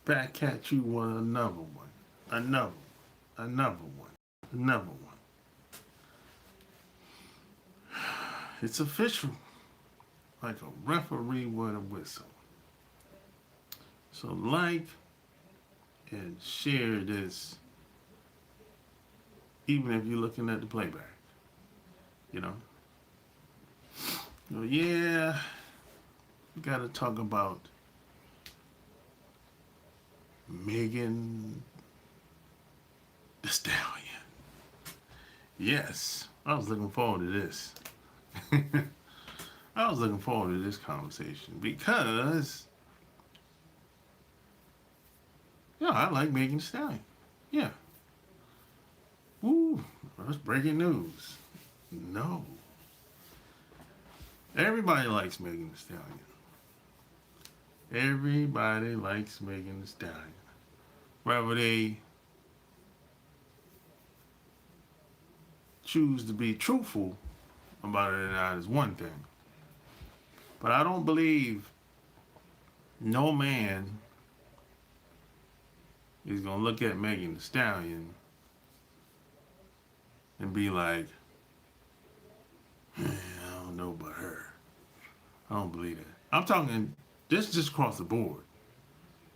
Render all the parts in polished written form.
back at you with another one. Another one. Another one. Another one. It's official. Like a referee with a whistle. So like and share this, even if you're looking at the playback. You know? So yeah, we gotta talk about Megan the Stallion. Yes, I was looking forward to this. I was looking forward to this conversation because, yeah, I like Megan the Stallion. Yeah. Woo, that's breaking news. No. Everybody likes Megan the Stallion. Everybody likes Megan the Stallion. Whether they choose to be truthful about it or not is one thing. But I don't believe no man is going to look at Megan the Stallion and be like, I don't know about her. I don't believe that. I'm talking, this just across the board.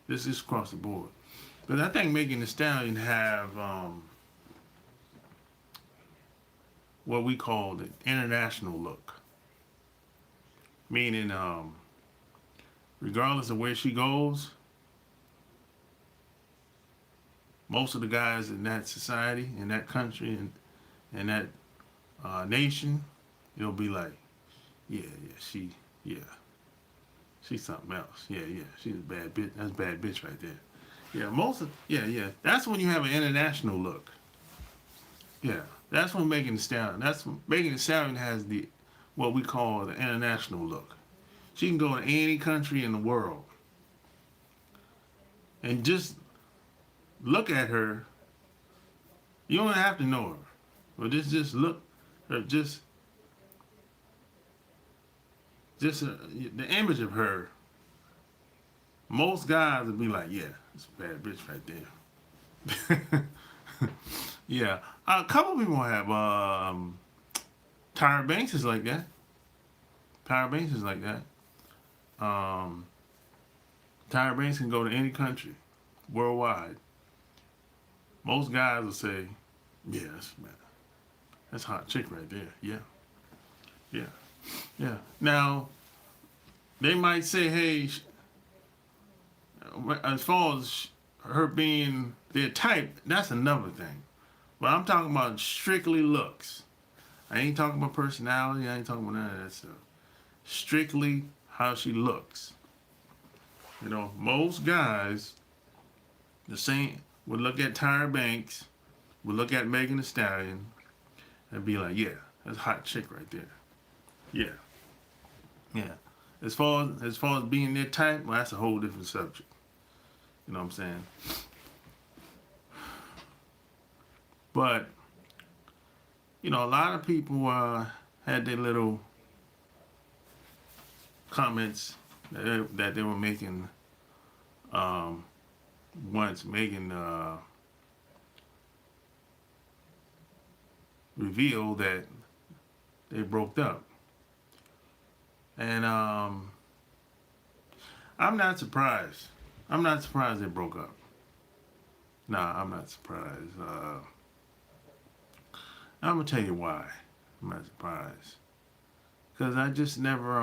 This is across the board. But I think Megan the Stallion have what we call the international look. Meaning, regardless of where she goes, most of the guys in that society, in that country, and that nation, it'll be like, yeah, she's something else. Yeah, she's a bad bitch. That's a bad bitch right there. Yeah, that's when you have an international look. Yeah, that's when Megan Thee Stallion. Megan Thee Stallion has what we call the international look. She can go to any country in the world and just look at her. You don't have to know her, but just look, or just the image of her. Most guys would be like, yeah, it's a bad bitch right there. Yeah, a couple people have. Tyra Banks is like that. Tyra Banks is like that. Tyra Banks can go to any country, worldwide. Most guys will say, yeah, that's a hot chick right there. Yeah. Now, they might say, hey, as far as her being their type, that's another thing. But I'm talking about strictly looks. I ain't talking about personality. I ain't talking about none of that stuff. Strictly how she looks. You know, most guys, the same, would look at Tyra Banks, would look at Megan Thee Stallion, and be like, yeah, that's a hot chick right there. Yeah. As far as being their type, well, that's a whole different subject. You know what I'm saying? But, you know, a lot of people had their little comments that they were making once Megan revealed that they broke up. And I'm not surprised. I'm not surprised they broke up. Nah, I'm not surprised. I'm gonna tell you why I'm not surprised. Cause I just never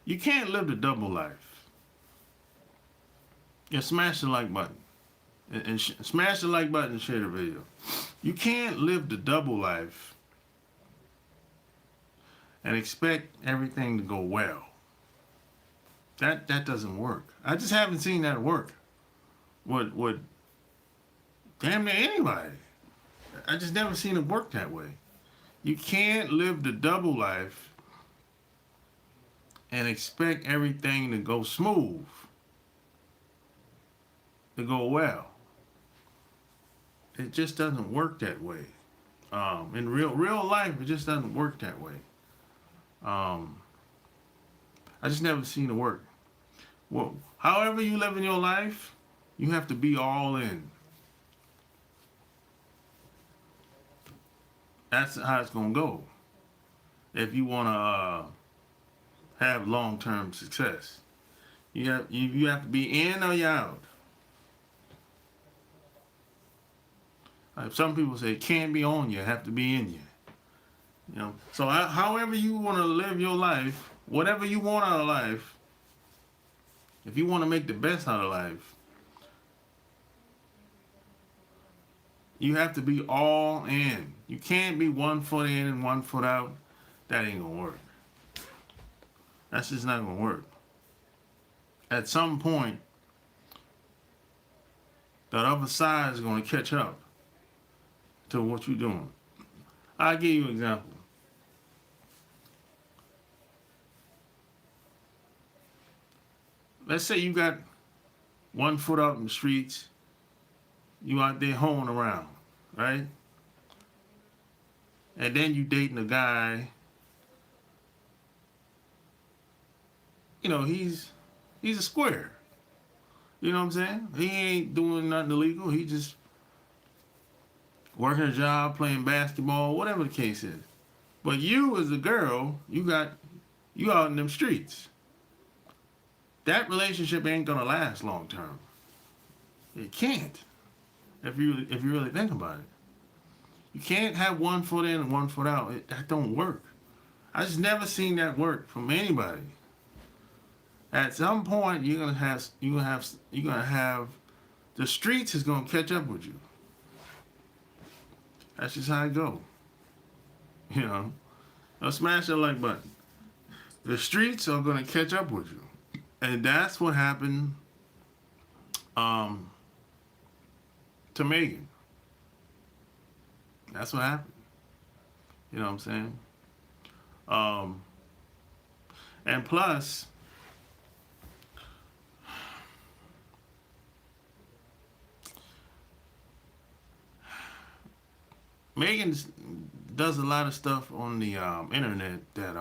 you can't live the double life. You smash the like button and smash the like button and share the video. You can't live the double life and expect everything to go well. That doesn't work. I just haven't seen that work. What damn near anybody. I just never seen it work that way. You can't live the double life and expect everything to go smooth, to go well. It just doesn't work that way. In real life, it just doesn't work that way. I just never seen it work. Well, however you live in your life, you have to be all in. That's how it's gonna go. If you wanna have long-term success, you have to be in or you out. Like some people say, it can't be on you, it have to be in you. You know. So however you want to live your life, whatever you want out of life, if you want to make the best out of life, you have to be all in. You can't be 1 foot in and 1 foot out. That ain't gonna work. That's just not gonna work. At some point, that other side is gonna catch up to what you're doing. I'll give you an example. Let's say you got 1 foot out in the streets, you out there hoeing around, right? And then you dating a guy, you know, he's a square. You know what I'm saying? He ain't doing nothing illegal. He just working a job, playing basketball, whatever the case is. But you as a girl, you out in them streets. That relationship ain't gonna last long term. It can't. If you really think about it. You can't have 1 foot in and 1 foot out. That don't work. I just never seen that work from anybody. At some point, you're gonna have the streets is gonna catch up with you. That's just how it go. You know, smash that like button. The streets are gonna catch up with you, and that's what happened to Megan. That's what happened. You know what I'm saying? And plus, Megan does a lot of stuff on the internet that,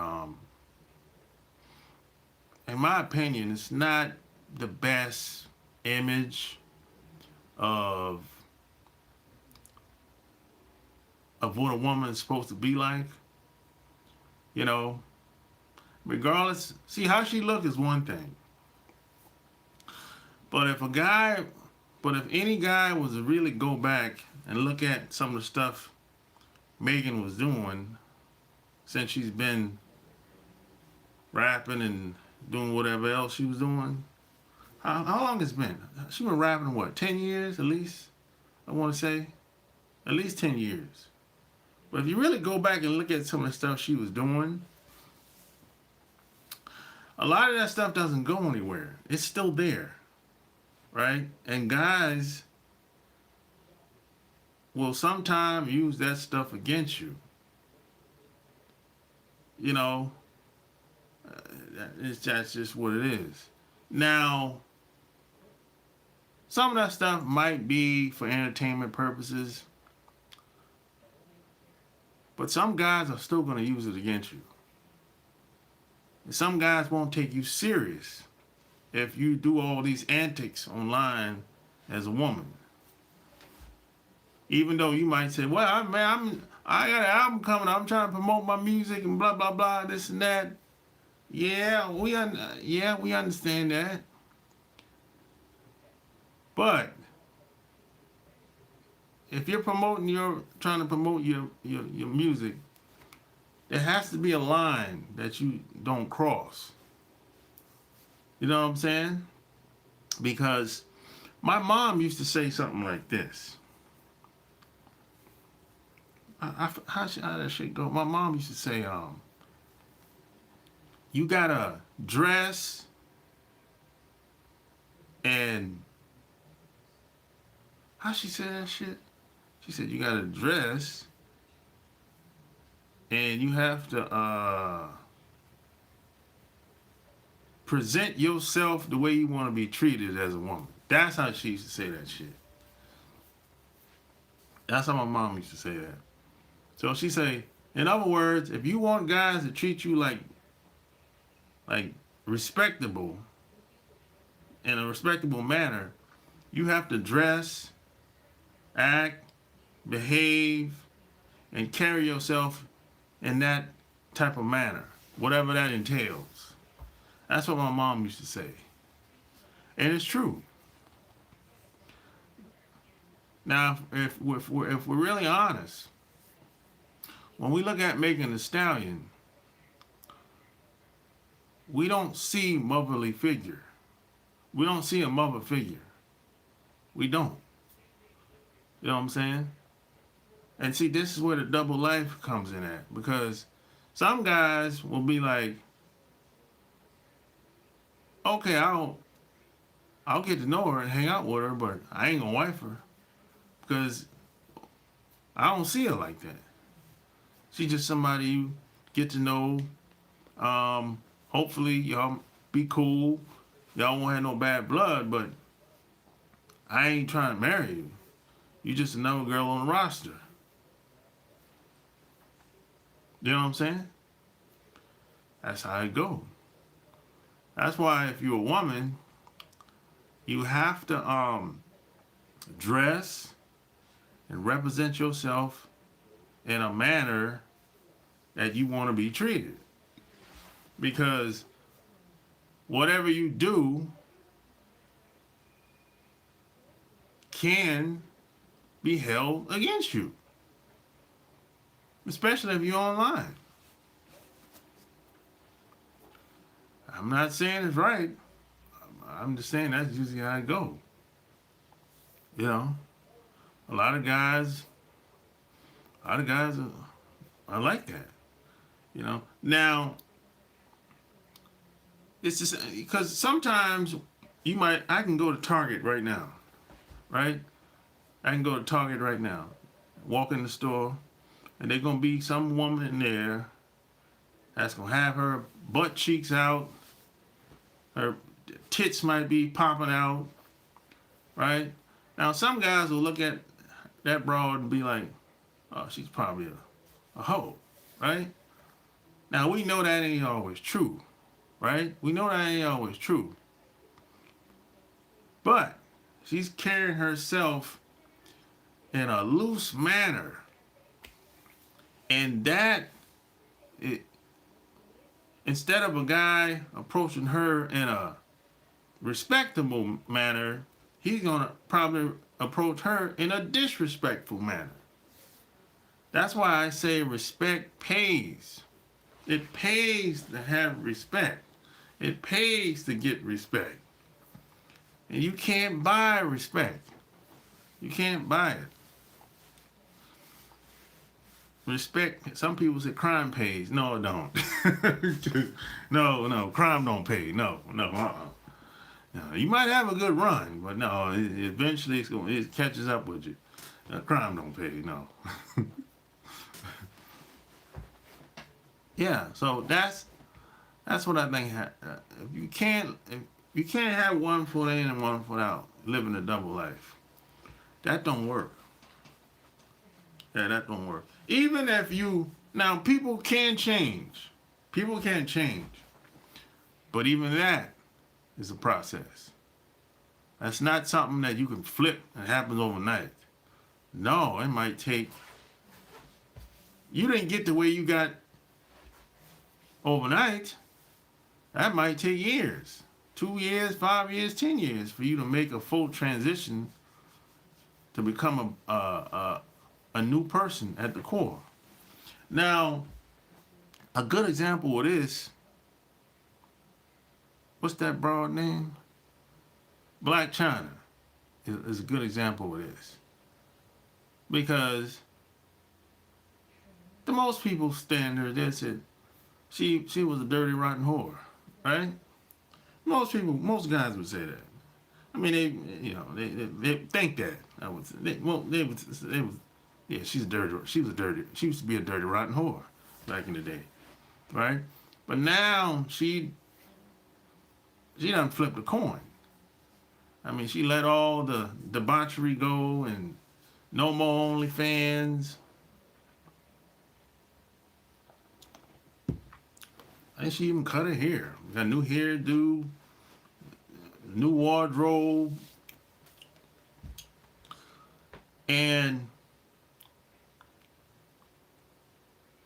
in my opinion, it's not the best image of what a woman is supposed to be like. You know, regardless, see how she look is one thing. But if any guy was to really go back and look at some of the stuff Megan was doing since she's been rapping and doing whatever else she was doing, how long it's been? She been rapping what, 10 years at least? I want to say at least 10 years. But if you really go back and look at some of the stuff she was doing, a lot of that stuff doesn't go anywhere. It's still there, right? And guys will sometimes use that stuff against you. You know, that's just what it is. Now, some of that stuff might be for entertainment purposes, but some guys are still going to use it against you. And some guys won't take you serious if you do all these antics online as a woman. Even though you might say, well, I got an album coming, I'm trying to promote my music and blah, blah, blah, this and that. Yeah, we understand that. But if you're trying to promote your music, there has to be a line that you don't cross. You know what I'm saying? Because my mom used to say something like this. How that shit go? My mom used to say, you gotta dress and how she said that shit? She said you gotta dress and you have to present yourself the way you want to be treated as a woman. That's how she used to say that shit. That's how my mom used to say that. So she say, in other words, if you want guys to treat you like respectable, in a respectable manner, you have to dress, act, behave, and carry yourself in that type of manner, whatever that entails. That's what my mom used to say. And it's true. Now, if we're really honest, when we look at Megan Thee Stallion, we don't see motherly figure. We don't see a mother figure. We don't. You know what I'm saying? And see, this is where the double life comes in at. Because some guys will be like, okay, I'll get to know her and hang out with her, but I ain't gonna wife her. Because I don't see her like that. She's just somebody you get to know. Hopefully y'all be cool. Y'all won't have no bad blood, but I ain't trying to marry you. You just another girl on the roster. You know what I'm saying? That's how it goes. That's why if you're a woman, you have to dress and represent yourself in a manner that you want to be treated. Because whatever you do can be held against you. Especially if you're online. I'm not saying it's right. I'm just saying that's usually how it goes. You know, a lot of guys are like that. You know, now it's just because sometimes I can go to Target right now, right? I can go to Target right now, walk in the store, and there's gonna be some woman in there that's gonna have her butt cheeks out, her tits might be popping out, right? Now some guys will look at that broad and be like, oh, she's probably a hoe, right? Now we know that ain't always true, right? We know that ain't always true. But she's carrying herself in a loose manner. And instead of a guy approaching her in a respectable manner, he's going to probably approach her in a disrespectful manner. That's why I say respect pays. It pays to have respect. It pays to get respect. And you can't buy respect. You can't buy it. Respect, some people say crime pays. No, it don't. No, crime don't pay. No. No, you might have a good run, but no, eventually it catches up with you. Crime don't pay, no. Yeah, so that's what I think. If you can't have one foot in and one foot out, living a double life, that don't work. Yeah, that don't work. Even if now people can change. People can change. But even that is a process. That's not something that you can flip and happens overnight. No, it might take, you didn't get the way you got overnight. That might take years. 2 years, 5 years, 10 years for you to make a full transition to become a new person at the core. Now, a good example of this, what's that broad name? Black China is a good example of this. Because the most people stand there, they said, she was a dirty, rotten whore, right? Most guys would say that. I mean, they think that. I would say, yeah, she used to be a dirty, rotten whore back in the day, right? But now she done flipped a coin. I mean, she let all the debauchery go and no more OnlyFans. And she even cut her hair. Got a new hairdo, new wardrobe, and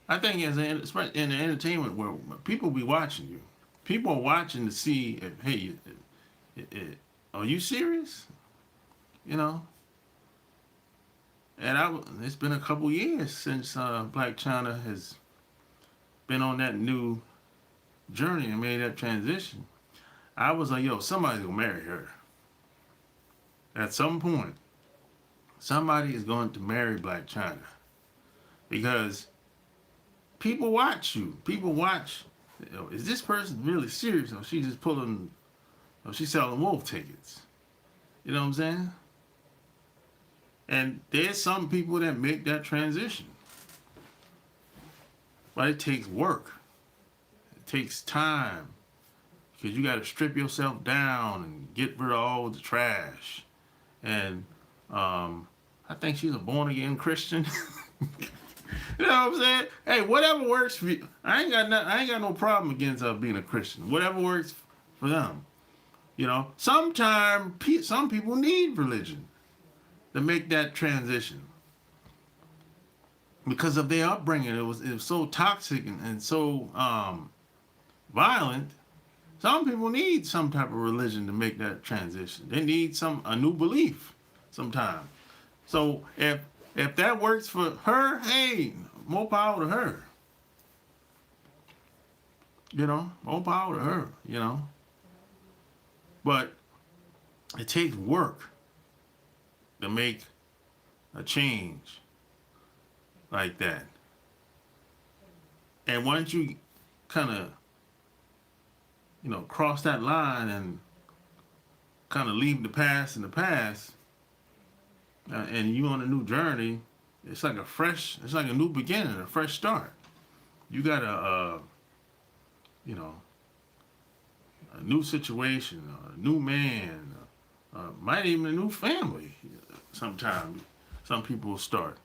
I think especially in the entertainment world, people be watching you. People are watching to see if, hey, are you serious? You know. And it's been a couple years since Black China has been on that new journey and made that transition. I was like, yo, somebody's gonna marry her. At some point, somebody is going to marry Black China because people watch you. People watch. You know, is this person really serious, or she just pulling? Or she's selling wolf tickets? You know what I'm saying? And there's some people that make that transition, but it takes work. It takes time because you got to strip yourself down and get rid of all the trash. And I think she's a born again Christian. You know what I'm saying? Hey, whatever works for you. I ain't got no problem against being a Christian. Whatever works for them. You know, sometimes some people need religion to make that transition because of their upbringing. It was so toxic and so violent. Some people need some type of religion to make that transition. They need a new belief sometimes. So if that works for her, hey, more power to her. You know, more power to her, you know. But it takes work to make a change like that. And once you kind of, you know, cross that line and kind of leave the past in the past, and you on a new journey, it's like a new beginning, a fresh start. You got you know, a new situation, a new man, might even a new family. Sometimes some people will start,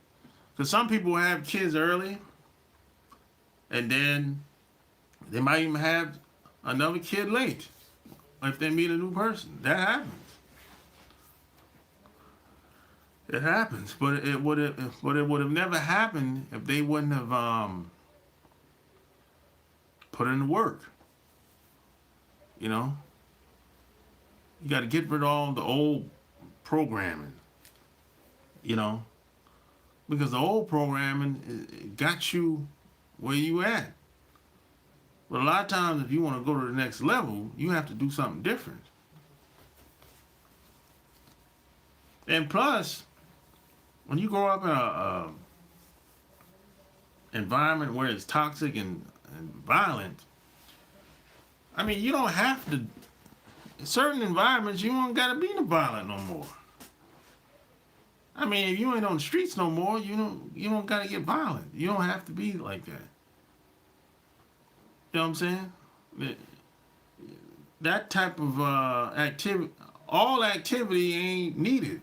because some people have kids early, and then they might even have another kid late if they meet a new person. That happens. It happens, but it would have never happened if they wouldn't have put in the work. You know, you got to get rid of all the old programming. You know, because the old programming got you where you at. But a lot of times, if you want to go to the next level, you have to do something different. And plus, when you grow up in a environment where it's toxic and violent, I mean, you don't have to. In certain environments, you don't gotta be violent no more. I mean, if you ain't on the streets no more, you don't gotta get violent. You don't have to be like that. You know what I'm saying? That type of activity, all activity ain't needed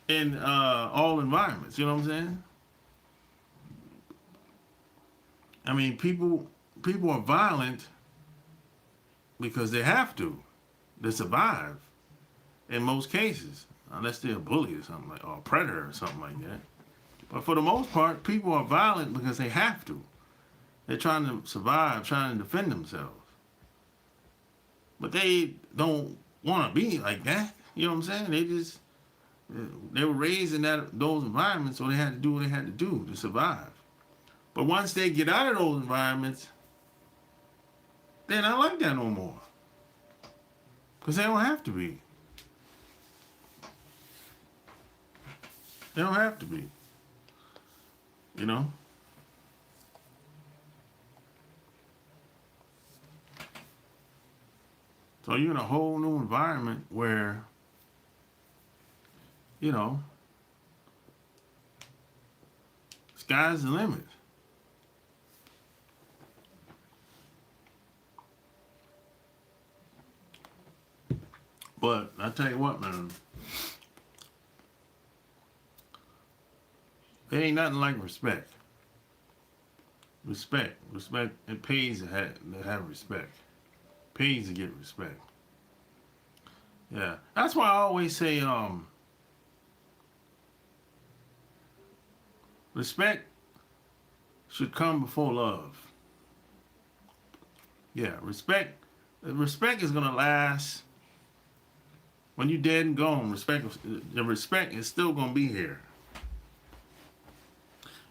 in all environments. You know what I'm saying? I mean, people are violent because they have to survive in most cases, unless they're a bully or something or a predator or something like that. But for the most part, people are violent because they have to. They're trying to survive, trying to defend themselves. But they don't want to be like that. You know what I'm saying? They were raised in those environments, so they had to do what they had to do to survive. But once they get out of those environments, they're not like that no more. Because they don't have to be. They don't have to be. You know? So you're in a whole new environment where, you know, sky's the limit. But I tell you what, man, there ain't nothing like respect. Respect. It pays to have respect. pays to get respect. Yeah, that's why I always say, respect should come before love. Yeah, respect is gonna last when you're dead and gone. The respect is still gonna be here,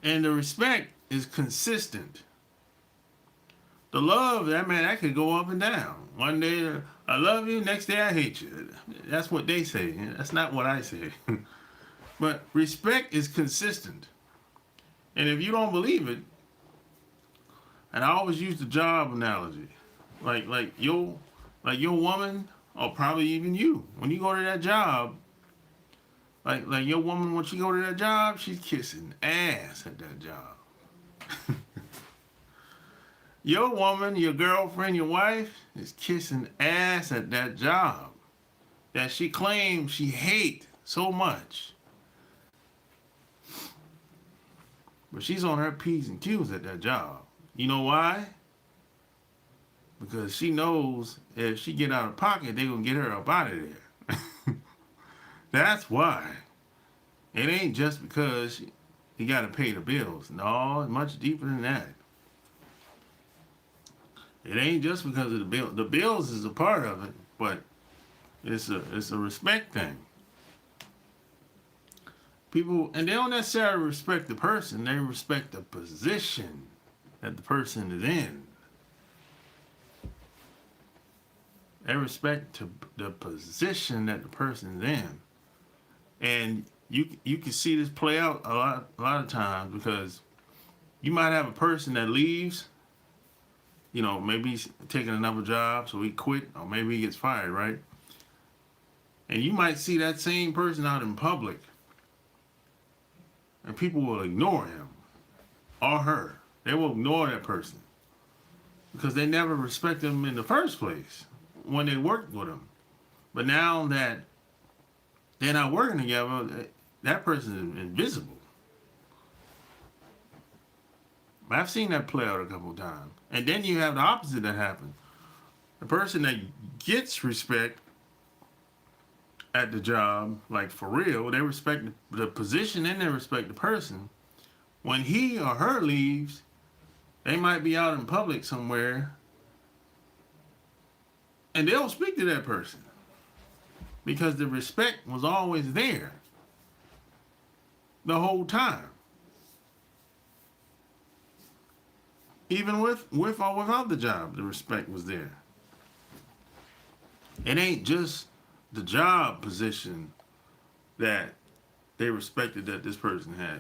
and the respect is consistent. The love, that could go up and down. One day I love you, next day I hate you. That's what they say. That's not what I say. But respect is consistent. And if you don't believe it, and I always use the job analogy, like your woman, or probably even you, when you go to that job, like your woman, when she go to that job, she's kissing ass at that job. Your woman, your girlfriend, your wife is kissing ass at that job that she claims she hates so much. But she's on her P's and Q's at that job. You know why? Because she knows if she get out of pocket, they're going to get her up out of there. That's why. It ain't just because you got to pay the bills. No, it's much deeper than that. It ain't just because of the bill. The bills is a part of it, but it's a respect thing. People, and they don't necessarily respect the person, they respect the position that the person is in. They respect the position that the person's in. And you can see this play out a lot of times, because you might have a person that leaves, maybe he's taking another job, so he quit, or maybe he gets fired, right? And you might see that same person out in public, and people will ignore him or her. They will ignore that person because they never respected him in the first place when they worked with him. But now that they're not working together, that person is invisible. I've seen that play out a couple of times. And then you have the opposite that happens. The person that gets respect at the job, like for real, they respect the position and they respect the person. When he or her leaves, they might be out in public somewhere and they'll speak to that person because the respect was always there the whole time. Even with or without the job, the respect was there. It ain't just the job position that they respected that this person had.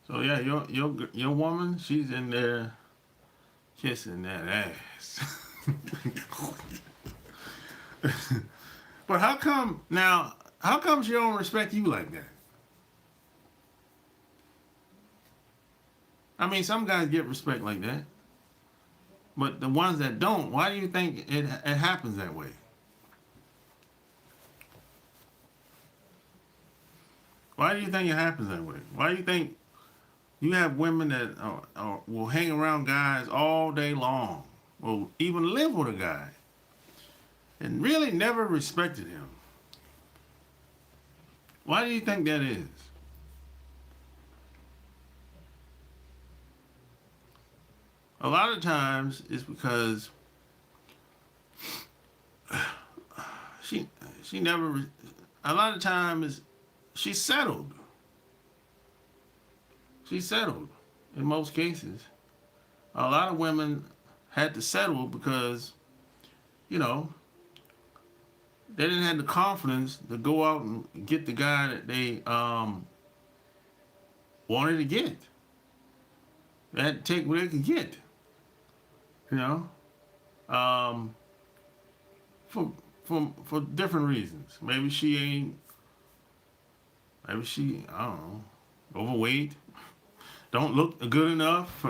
So yeah, your woman, she's in there kissing that ass. But how come she don't respect you like that? I mean, some guys get respect like that. But the ones that don't, why do you think it happens that way? Why do you think it happens that way? Why do you think you have women that will hang around guys all day long, will even live with a guy, and really never respected him? Why do you think that is? A lot of times it's because she never. A lot of times she's settled. She's settled in most cases. A lot of women had to settle because, they didn't have the confidence to go out and get the guy that they wanted to get. They had to take what they could get. For different reasons. Maybe she, I don't know, overweight, don't look good enough,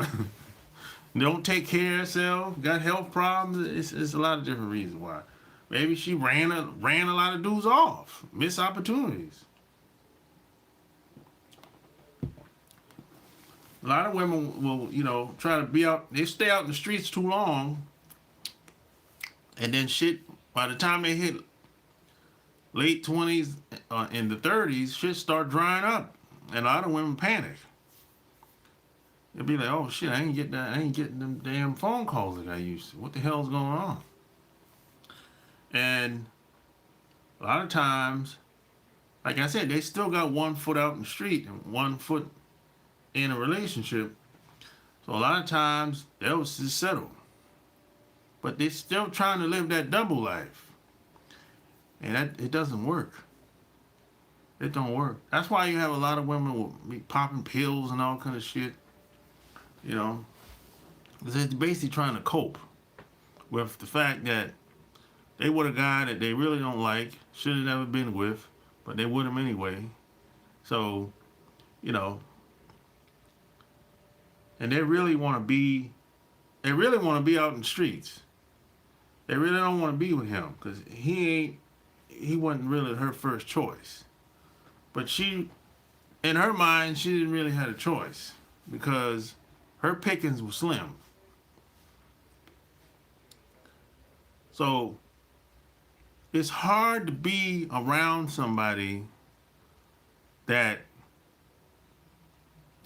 don't take care of herself, got health problems. It's a lot of different reasons why. Maybe she ran a lot of dudes off, missed opportunities. A lot of women will, try to be out. They stay out in the streets too long, and then shit. By the time they hit late 20s, in the 30s, shit start drying up, and a lot of women panic. They'll be like, "Oh shit, I ain't getting that. I ain't getting them damn phone calls like I used to. What the hell's going on?" And a lot of times, like I said, they still got one foot out in the street and one foot in a relationship. So a lot of times they'll just settle, but they're still trying to live that double life, and it doesn't work. It don't work. That's why you have a lot of women will be popping pills and all kind of shit. You know, they're basically trying to cope with the fact that they with a guy that they really don't like, should have never been with, but they with him anyway. So, you know, and they really want to be out in the streets. They really don't want to be with him because he wasn't really her first choice. But she, in her mind, she didn't really have a choice because her pickings were slim. So it's hard to be around somebody that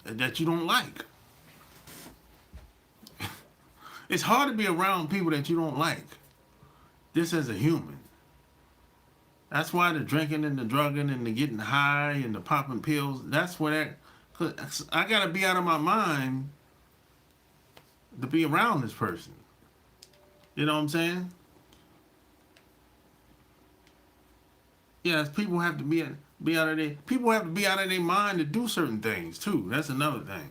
you don't like. It's hard to be around people that you don't like, just as a human. That's why the drinking and the drugging and the getting high and the popping pills, that's where that, cause I gotta be out of my mind to be around this person. You know what I'm saying? Yes, people have to be out of their mind to do certain things too. That's another thing.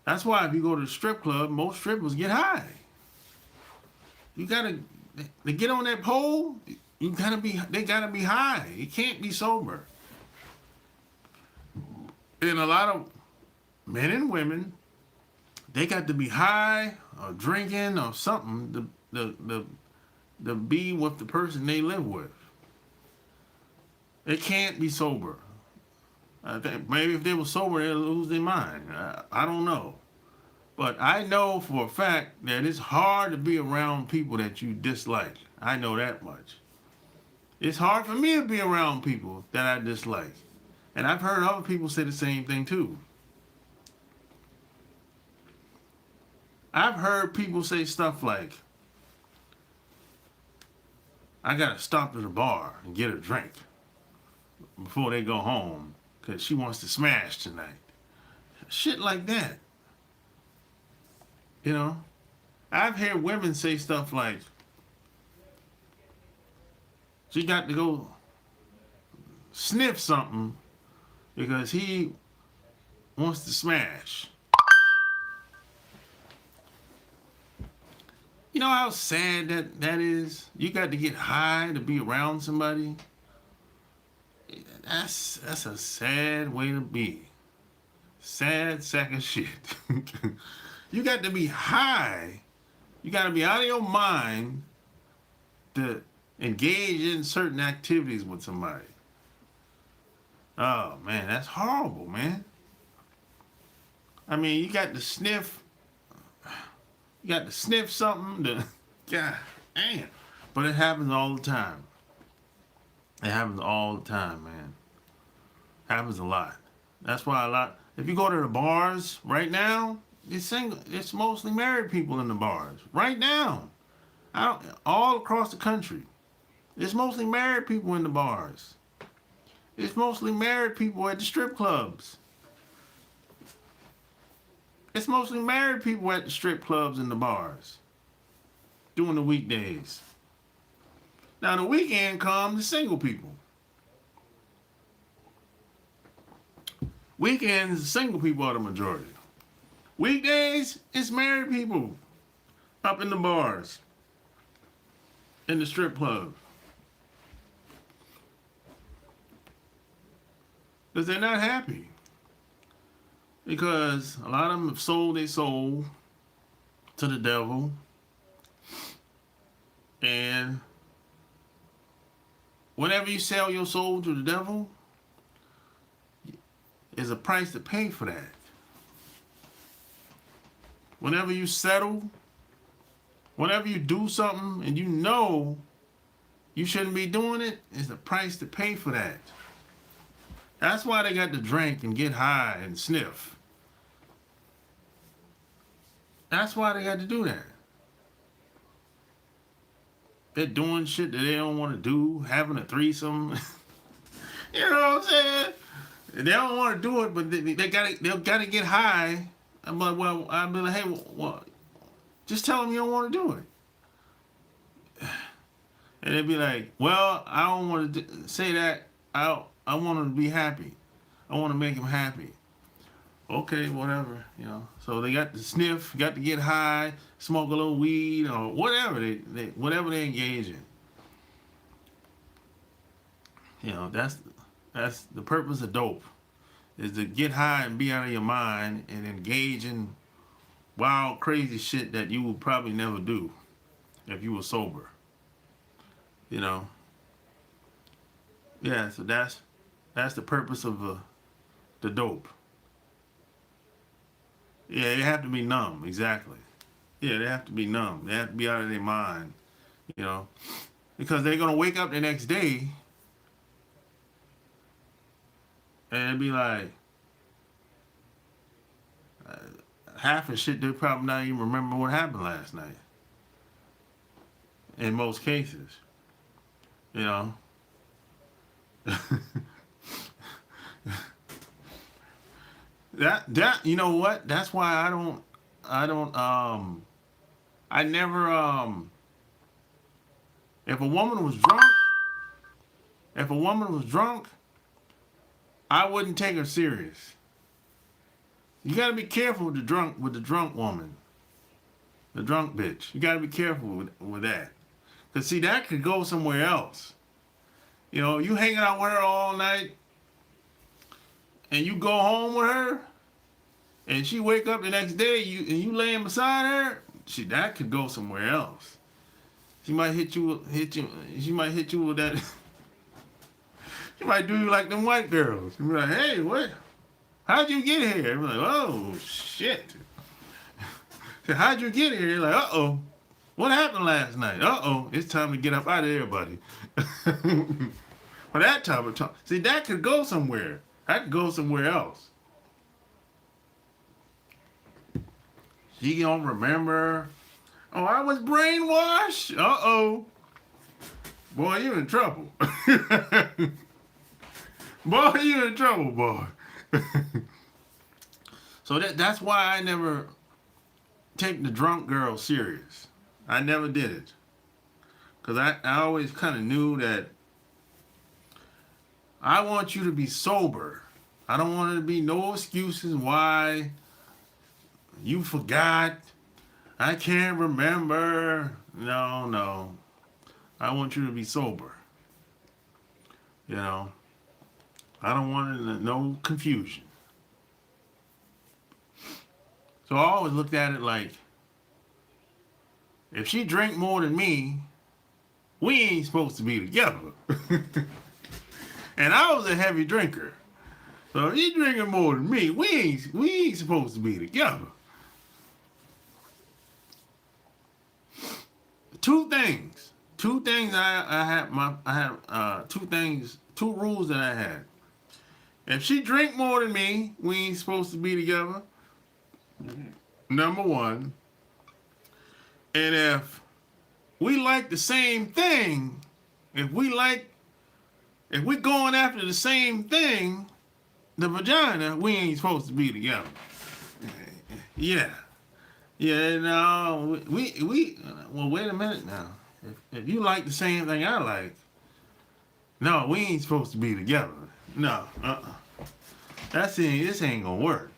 That's why if you go to the strip club, most strippers get high. You gotta, to get on that pole, they gotta be high. You can't be sober. And a lot of men and women, they got to be high or drinking or something to be with the person they live with. They can't be sober. I think maybe if they were sober, they'd lose their mind. I don't know. But I know for a fact that it's hard to be around people that you dislike. I know that much. It's hard for me to be around people that I dislike. And I've heard other people say the same thing too. I've heard people say stuff like, I gotta stop at the bar and get a drink before they go home because she wants to smash tonight. Shit like that. You know? I've heard women say stuff like, she got to go sniff something because he wants to smash. You know how sad that is? You got to get high to be around somebody. That's a sad way to be. Sad sack of shit. You got to be high. You got to be out of your mind to engage in certain activities with somebody. Oh man, that's horrible, man. I mean, you got to sniff something to, God damn. But it happens all the time. It happens all the time, man. Happens a lot. That's why if you go to the bars right now, it's mostly married people in the bars. Right now. All across the country. It's mostly married people in the bars. It's mostly married people at the strip clubs. It's mostly married people at the strip clubs and the bars during the weekdays. Now the weekend comes the single people. Weekends, the single people are the majority. Weekdays, it's married people up in the bars, in the strip clubs. Because they're not happy. Because a lot of them have sold their soul to the devil. And whenever you sell your soul to the devil, there's a price to pay for that. whenever you settle, whenever you do something and you know you shouldn't be doing it, it's the price to pay for that. That's why they got to drink and get high and sniff. That's why they got to do that. They're doing shit that they don't want to do, having a threesome. You know what I'm saying? They don't want to do it, but they gotta get high. I'm like, well, I'll be like, hey, well, just tell them you don't want to do it. And they'd be like, well, I don't want to say that. I want them to be happy. I want to make them happy. Okay, whatever, you know. So they got to sniff, got to get high, smoke a little weed or whatever whatever they engage in. You know, that's the purpose of dope, is to get high and be out of your mind and engage in wild, crazy shit that you would probably never do if you were sober. You know. Yeah, so that's the purpose of the dope. Yeah, they have to be numb, exactly. Yeah, they have to be numb. They have to be out of their mind, you know, because they're gonna wake up the next day and be like, half of shit they probably not even remember what happened last night. In most cases, you know. That you know what? That's why I never if a woman was drunk, I wouldn't take her serious. You gotta be careful with the drunk woman. The drunk bitch. You gotta be careful with that. Cause see, that could go somewhere else. You know, you hanging out with her all night and you go home with her and she wake up the next day and you laying beside her, that could go somewhere else. She might hit you with that. She might do you like them white girls. She be like, hey, what? How'd you get here? Be like, oh, shit. How'd you get here? You're like, uh-oh. What happened last night? Uh-oh. It's time to get up out of here, buddy. For that type of talk. See, that could go somewhere. That could go somewhere else. She don't remember. Oh, I was brainwashed? Uh-oh. Boy, you in trouble. Boy, you in trouble, boy. So that's why I never take the drunk girl serious. I never did it. Because I always kind of knew that I want you to be sober. I don't want there to be no excuses why you forgot. I can't remember. No. I want you to be sober. You know. I don't want no confusion. So I always looked at it like, if she drink more than me, we ain't supposed to be together. And I was a heavy drinker. So if you drinking more than me, we ain't supposed to be together. Two things I had two rules that I had. If she drink more than me, we ain't supposed to be together. Number one. And if we like the same thing, if we going after the same thing, the vagina, we ain't supposed to be together. Yeah. Yeah, no, well, wait a minute now. If you like the same thing I like, no, we ain't supposed to be together. No, this ain't gonna work.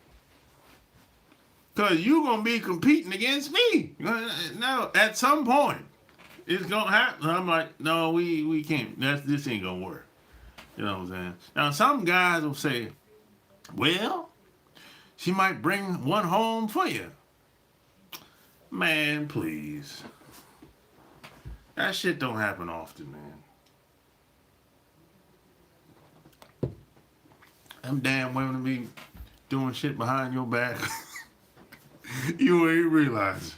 Cause you gonna be competing against me. No, at some point, it's gonna happen. I'm like, no, we can't. This ain't gonna work. You know what I'm saying? Now, some guys will say, well, she might bring one home for you. Man, please. That shit don't happen often, man. Them damn women be doing shit behind your back. You ain't realize.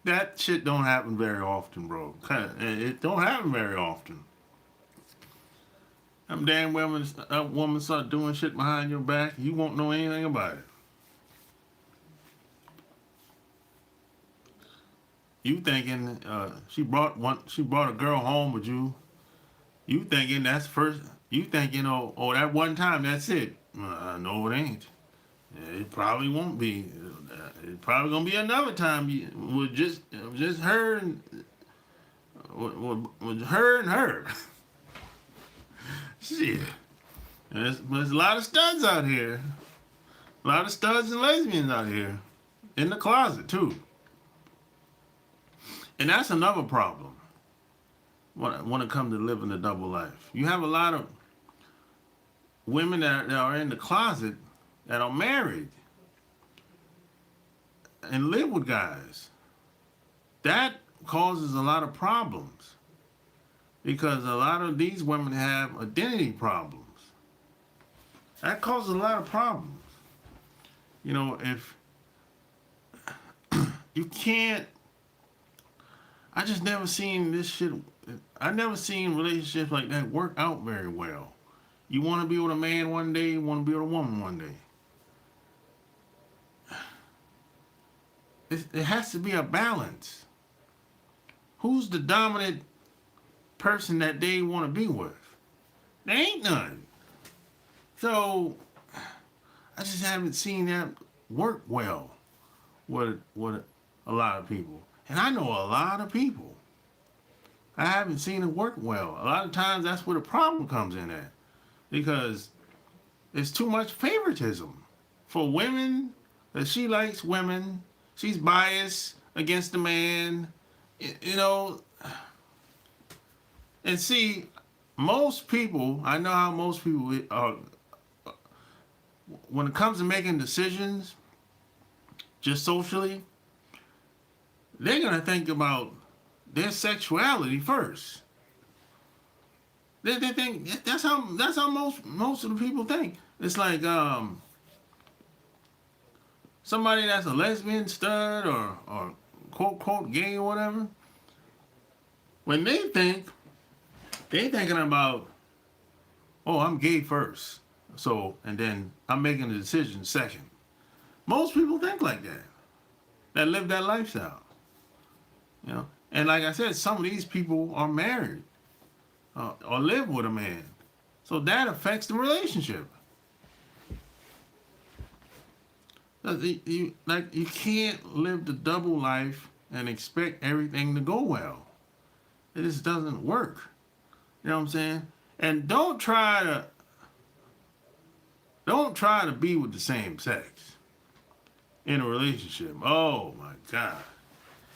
That shit don't happen very often, bro. It don't happen very often. Them damn women, that woman start doing shit behind your back, you won't know anything about it. You thinking she brought a girl home with you. You thinking that's first. You thinking oh that one time that's it. No, it ain't. It probably won't be. It's probably gonna be another time with just her and with her and her. Shit. There's a lot of studs out here. A lot of studs and lesbians out here in the closet too. And that's another problem when it comes to living a double life. You have a lot of women that are in the closet that are married and live with guys. That causes a lot of problems because a lot of these women have identity problems. That causes a lot of problems. You know, if you can't, I just never seen this shit. I never seen relationships like that work out very well. You want to be with a man one day, you want to be with a woman one day. It has to be a balance. Who's the dominant person that they want to be with? There ain't none. So, I just haven't seen that work well with a lot of people. And I know a lot of people. I haven't seen it work well. A lot of times that's where the problem comes in at. Because it's too much favoritism. For women, that she likes women, she's biased against the man, you know. And see, most people, I know how most people are, when it comes to making decisions, just socially, they're gonna think about their sexuality first. They think that's how most of the people think. It's like somebody that's a lesbian stud or quote gay or whatever. When they think, they're thinking about, oh, I'm gay first, so and then I'm making a decision second. Most people think like that. That live that lifestyle. You know, and like I said, some of these people are married or live with a man, so that affects the relationship. You can't live the double life and expect everything to go well. It just doesn't work. You know what I'm saying? And don't try to be with the same sex in a relationship. Oh my God.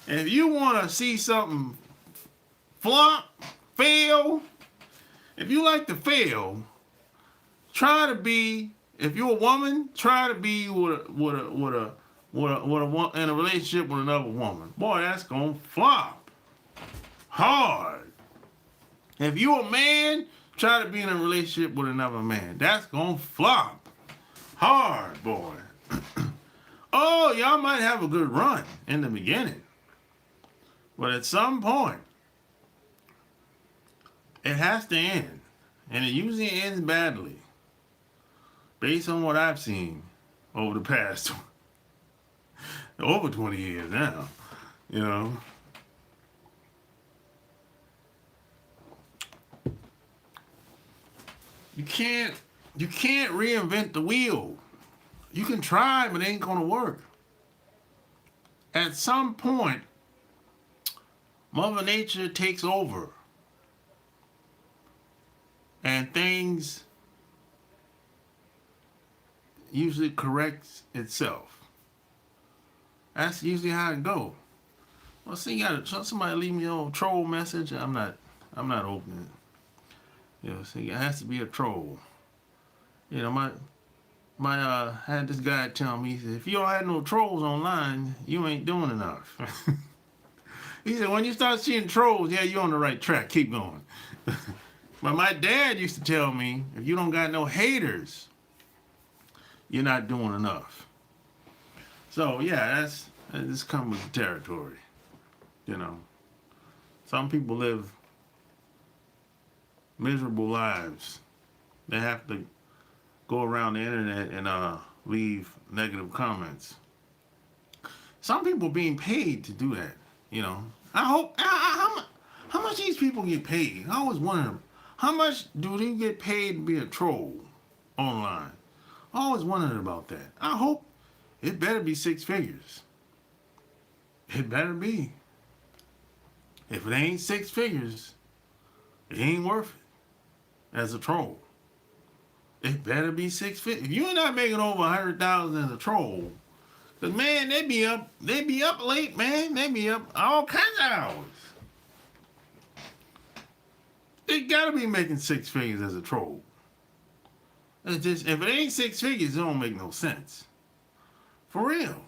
And if you want to see something flop, fail, if you like to fail, try to be, if you're a woman, try to be in a relationship with another woman. Boy, that's gonna flop hard. If you're a man, try to be in a relationship with another man. That's gonna flop hard, boy. Oh, y'all might have a good run in the beginning. But at some point, it has to end. And it usually ends badly. Based on what I've seen over the past over 20 years now. You know. You can't reinvent the wheel. You can try, but it ain't gonna work. At some point, Mother Nature takes over. And things usually corrects itself. That's usually how it goes. Well, see, somebody leave me a little troll message. I'm not opening it. You know, see, it has to be a troll. You know, my had this guy tell me, he said, if you don't have no trolls online, you ain't doing enough. He said, when you start seeing trolls, yeah, you're on the right track. Keep going. But my dad used to tell me, if you don't got no haters, you're not doing enough. So yeah, this comes with the territory. You know, some people live miserable lives. They have to go around the internet and leave negative comments. Some people being paid to do that. You know, I hope how much these people get paid. I always wonder how much do they get paid to be a troll online. I always wondered about that. I hope it better be six figures. It better be. If it ain't six figures, it ain't worth it as a troll. It better be six figures. If you're not making over 100,000 as a troll, cause man, they be up late, man. They be up all kinds of hours. They gotta be making six figures as a troll. It's just, if it ain't six figures, it don't make no sense. For real.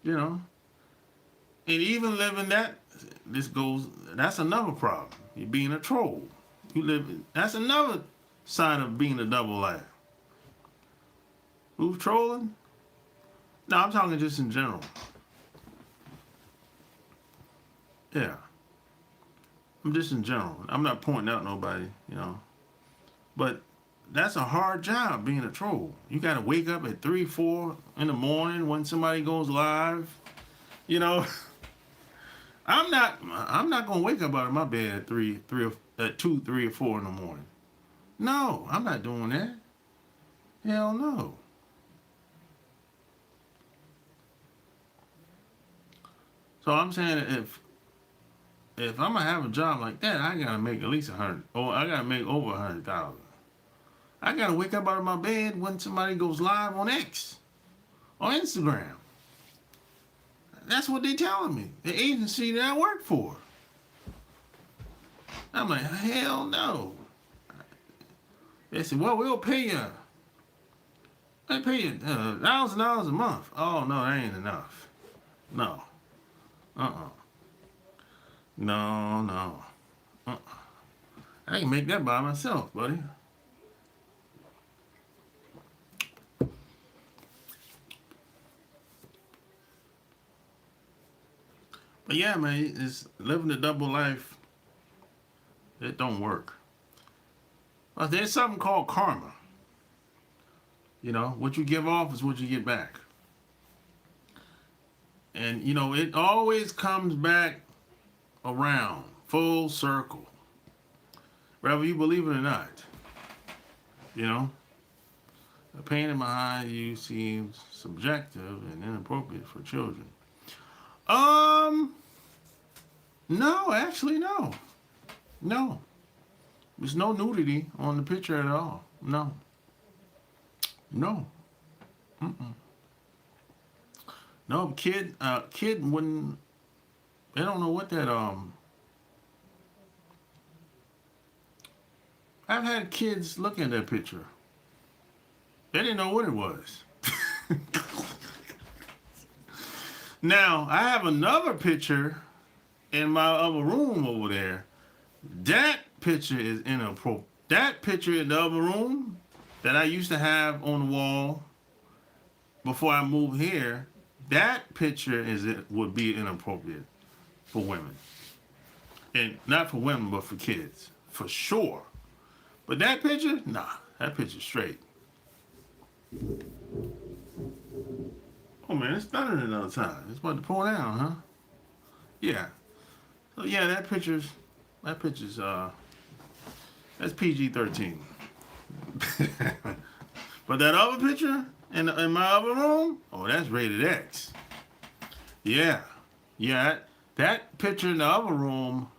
You know. And even living that, that's another problem. You being a troll. That's another sign of being a double life. Who's trolling? No, I'm talking just in general. Yeah. I'm just in general. I'm not pointing out nobody, you know. But that's a hard job being a troll. You got to wake up at 3, 4 in the morning when somebody goes live. You know, I'm not gonna wake up out of my bed at 2, 3, or 4 in the morning. No, I'm not doing that. Hell no. So I'm saying if I'm gonna have a job like that, I gotta make at least 100, or I gotta make over 100,000. I gotta wake up out of my bed when somebody goes live on X or Instagram. That's what they telling me. The agency that I work for. I'm like, hell no. They said, well, we'll pay you. They pay you $1,000 a month. Oh no, that ain't enough. No. No. I can make that by myself, buddy. But yeah, man, it's living a double life. It don't work. But there's something called karma. You know, what you give off is what you get back. And, you know, it always comes back around, full circle. Whether you believe it or not. You know? The pain in my eye you seems subjective and inappropriate for children. No, actually, no. No. There's no nudity on the picture at all. No. No, kid wouldn't, they don't know what that, I've had kids look at that picture. They didn't know what it was. Now, I have another picture in my other room over there. That picture is inappropriate. That picture in the other room that I used to have on the wall before I moved here, that picture would be inappropriate for women. And not for women, but for kids. For sure. But that picture, nah, that picture's straight. Oh man, it's thundering another time. It's about to pour down, huh? Yeah. So yeah, that picture's that's PG-13. But that other picture in my other room, oh, that's rated X. Yeah. Yeah, that picture in the other room,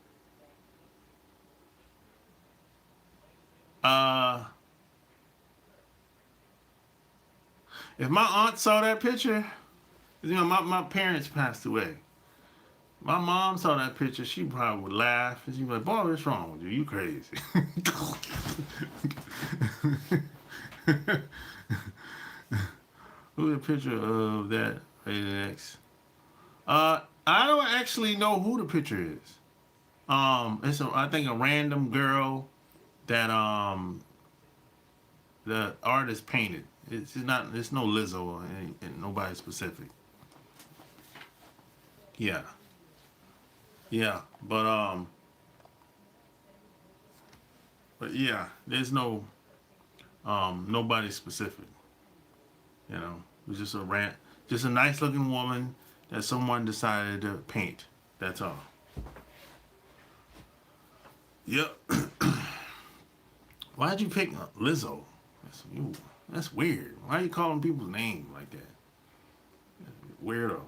if my aunt saw that picture, you know, my parents passed away. My mom saw that picture, she probably would laugh. And she'd be like, boy, what's wrong with you? You crazy. Who's a picture of that rated X? I don't actually know who the picture is. I think a random girl that the artist painted It's not. It's no Lizzo or nobody specific. Yeah, yeah. But yeah, there's no nobody specific. You know, it was just a rant, just a nice looking woman that someone decided to paint. That's all. Yep. Why'd you pick Lizzo? That's weird. Why are you calling people's names like that? Weirdo.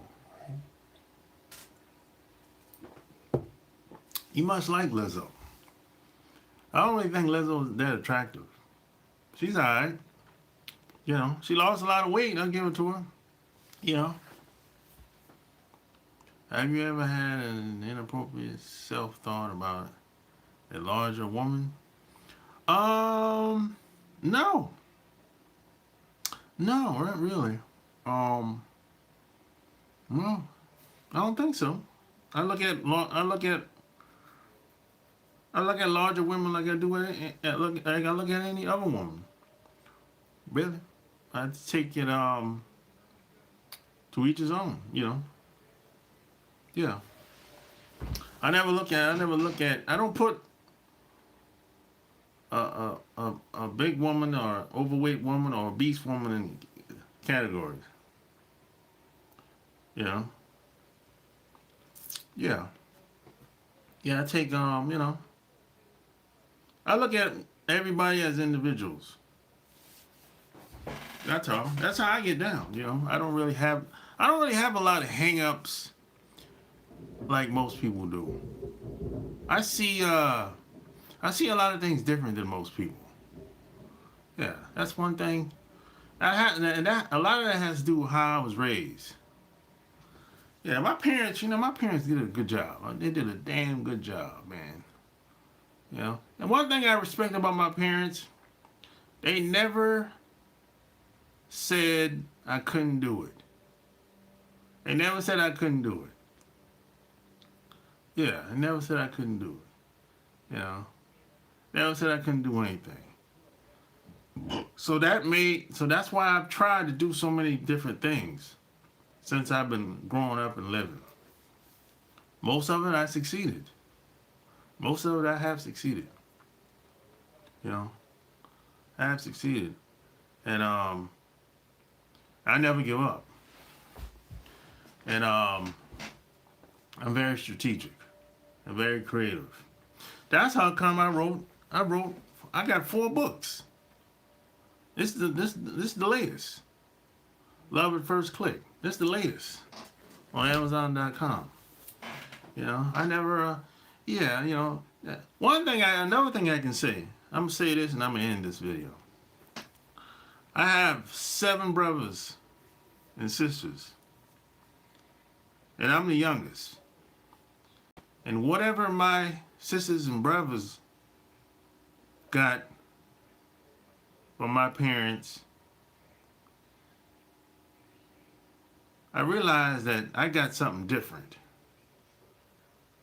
You must like Lizzo. I don't really think Lizzo is that attractive. She's alright. You know, she lost a lot of weight. I'll give it to her. You know. Have you ever had an inappropriate self-thought about a larger woman? No. No, not really. No, I don't think so. I look at larger women like I do like I look at any other woman. Really, I take it to each his own. You know. Yeah. I never look at. I don't put a big woman or overweight woman or obese woman in categories. You know. Yeah. Yeah. I take you know. I look at everybody as individuals. That's all. That's how I get down. You know. I don't really have a lot of hang-ups like most people do. I see a lot of things different than most people. Yeah, that's one thing. And that a lot of that has to do with how I was raised. Yeah, my parents did a good job. They did a damn good job, man. You know, and one thing I respect about my parents, they never said I couldn't do it. They never said I couldn't do it. Yeah, they never said I couldn't do it. You know, never said I couldn't do anything. So that's why I've tried to do so many different things since I've been growing up and living. Most of it I succeeded. Most of it I have succeeded. You know, I have succeeded. And I never give up. And I'm very strategic and very creative. That's how come I got 4 books. This is the latest. Love at First Click. This is the latest on Amazon.com. You know, I never, yeah, you know, another thing I can say. I'm gonna say this and I'm gonna end this video. I have 7 brothers and sisters, and I'm the youngest. And whatever my sisters and brothers got from my parents, I realized that I got something different.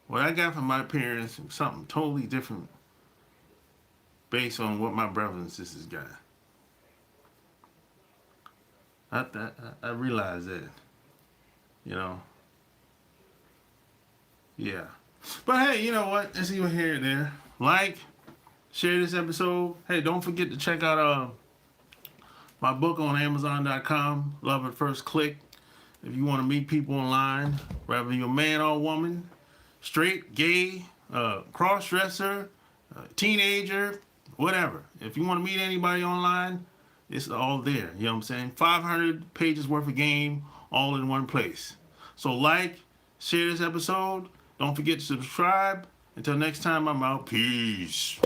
What I got from my parents was something totally different based on what my brothers and sisters got. I realized that, you know. Yeah. But hey, you know what? Let's even here and there. Like, share this episode. Hey, don't forget to check out my book on Amazon.com, Love at First Click. If you want to meet people online, whether you're a man or a woman, straight, gay, cross-dresser, teenager, whatever. If you want to meet anybody online, it's all there. You know what I'm saying? 500 pages worth of game, all in one place. So like, share this episode. Don't forget to subscribe. Until next time, I'm out. Peace.